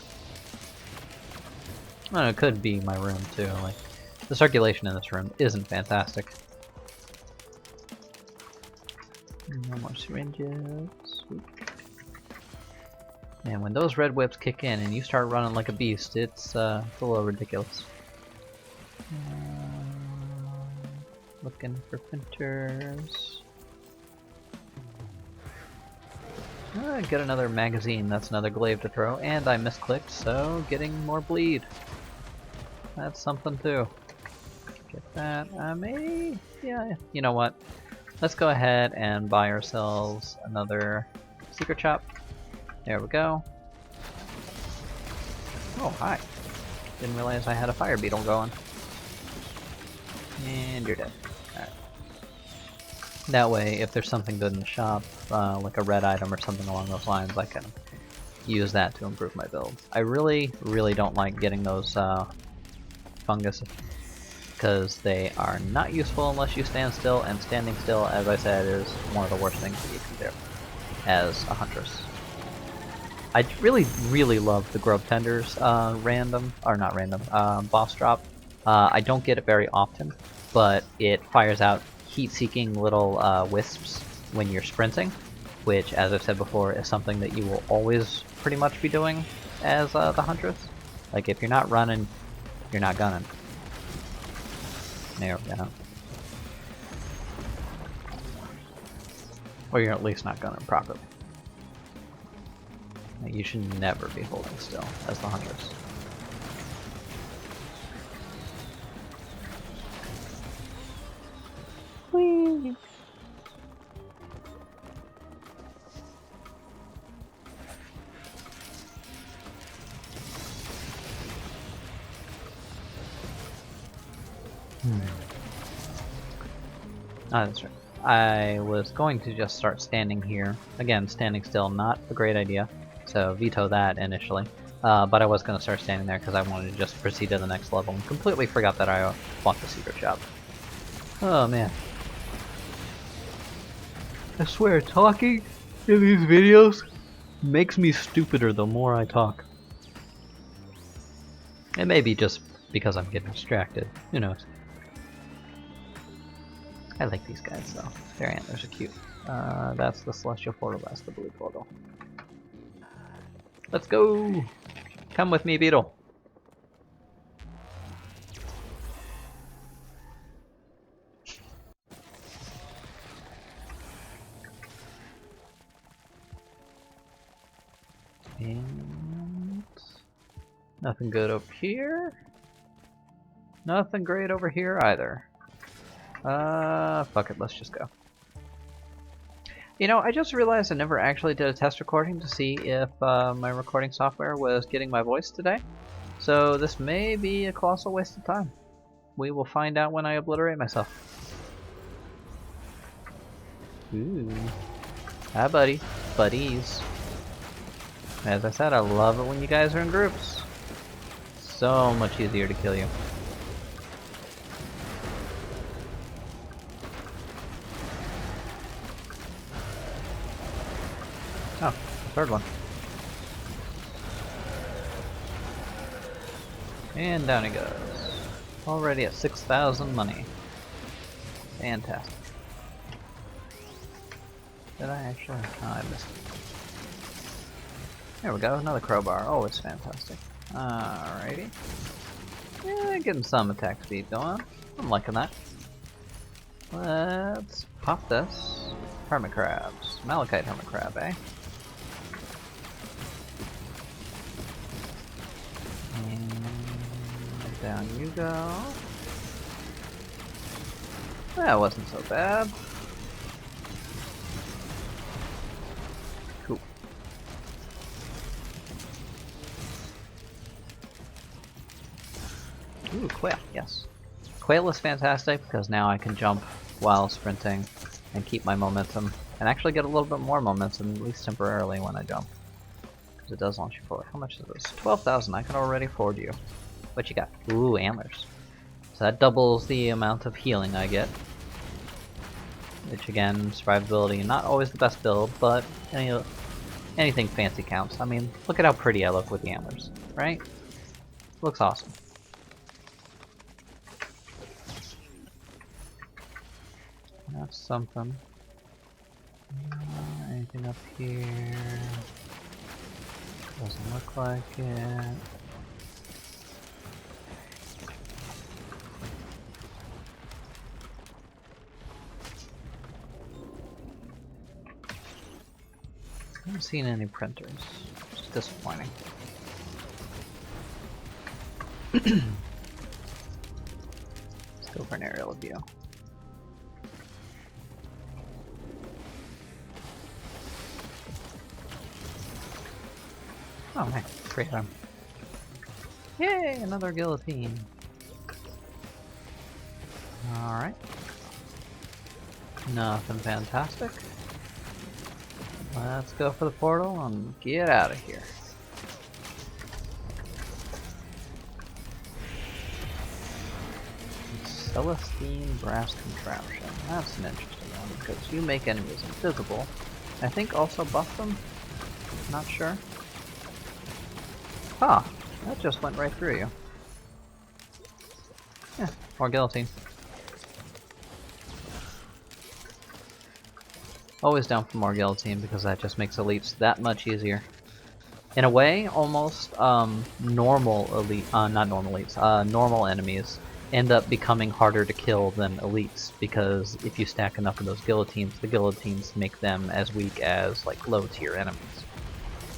I don't know, it could be my room too. Like, the circulation in this room isn't fantastic. No more syringes. And when those red whips kick in and you start running like a beast, it's a little ridiculous. Looking for printers. Get another magazine, that's another glaive to throw, and I misclicked, so getting more bleed. That's something too. Get that. Yeah, you know what? Let's go ahead and buy ourselves another secret shop. There we go. Oh, hi. Didn't realize I had a fire beetle going. And you're dead. Alright. That way, if there's something good in the shop, like a red item or something along those lines, I can use that to improve my build. I really, really don't like getting those fungus, because they are not useful unless you stand still, and standing still, as I said, is one of the worst things that you can do as a huntress. I really, really love the Grove Tenders boss drop. I don't get it very often, but it fires out heat-seeking little wisps when you're sprinting, which, as I've said before, is something that you will always pretty much be doing as the huntress. Like, if you're not running, you're not gunning. There we go. Or you're at least not gunning properly. You should never be holding still as the huntress. Ah, that's right. I was going to just start standing here. Again, standing still, not a great idea. So veto that initially. But I was going to start standing there because I wanted to just proceed to the next level and completely forgot that I bought the secret shop. Oh man. I swear, talking in these videos makes me stupider the more I talk. It may be just because I'm getting distracted. Who knows? I like these guys though. Their antlers are cute. That's the celestial portal. That's the blue portal. Let's go! Come with me, Beetle. And nothing good over here. Nothing great over here either. Fuck it, let's just go. You know, I just realized I never actually did a test recording to see if my recording software was getting my voice today. So this may be a colossal waste of time. We will find out when I obliterate myself. Ooh. Hi, buddy. Buddies. As I said, I love it when you guys are in groups. So much easier to kill you. Oh, the third one. And down he goes. Already at 6,000 money. Fantastic. Did I actually? Oh, I missed it. There we go, another crowbar. Oh, it's fantastic. Alrighty. Yeah, getting some attack speed going. I'm liking that. Let's pop this. Hermit crabs. Malachite hermit crab, eh? And down you go. That wasn't so bad. Cool. Ooh, quail, yes. Quail is fantastic because now I can jump while sprinting and keep my momentum and actually get a little bit more momentum, at least temporarily, when I jump. Because it does launch you forward. How much is this? 12,000. I can already afford you. What you got? Ooh, antlers. So that doubles the amount of healing I get. Which again, survivability, not always the best build, but anything fancy counts. I mean, look at how pretty I look with the antlers, right? Looks awesome. That's something. Anything up here? Doesn't look like it. I haven't seen any printers. It's disappointing. Let's go for an aerial view. Oh, nice. Great time. Yay! Another guillotine. Alright. Nothing fantastic. Let's go for the portal and get out of here. Celestine brass contraption. That's an interesting one because you make enemies invisible. I think also buff them? Not sure. Ah, that just went right through you. Yeah, more guillotine. Always down for more guillotine because that just makes elites that much easier. In a way, almost normal elite, not normal elites, normal enemies end up becoming harder to kill than elites because if you stack enough of those guillotines, the guillotines make them as weak as like low tier enemies.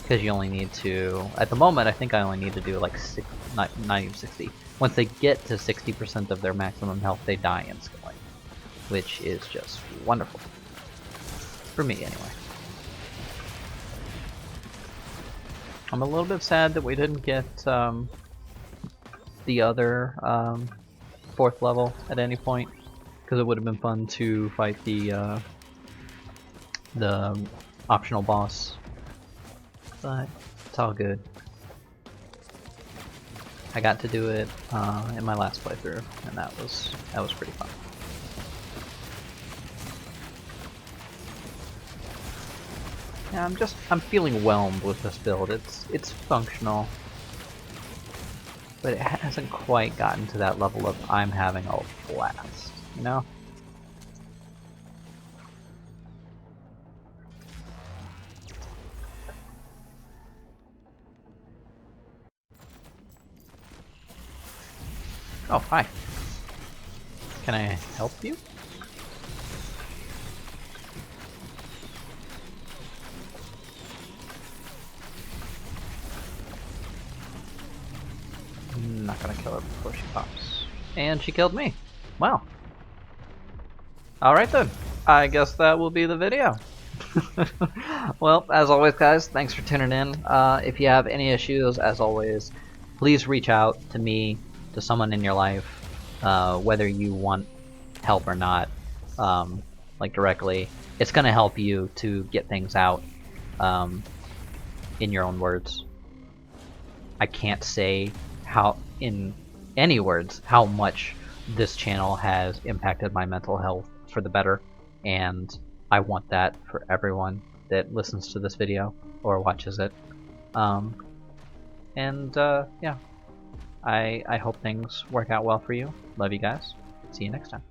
Because you only need to, at the moment I think I only need to do like not even 60. Once they get to 60% of their maximum health, they die instantly. Which is just wonderful. For me, anyway. I'm a little bit sad that we didn't get the other 4th level at any point, because it would have been fun to fight the optional boss. But it's all good. I got to do it in my last playthrough, and that was pretty fun. Yeah, I'm feeling whelmed with this build. It's functional, but it hasn't quite gotten to that level of I'm having a blast, you know? Oh, hi. Can I help you? I'm not gonna kill her before she pops. And she killed me. Wow. Alright then. I guess that will be the video. Well, as always guys, thanks for tuning in. If you have any issues, as always, please reach out to me, to someone in your life, whether you want help or not, like directly. It's gonna help you to get things out in your own words. I can't say how, in any words, how much this channel has impacted my mental health for the better, and I want that for everyone that listens to this video or watches it. Yeah, I hope things work out well for you. Love you guys. See you next time.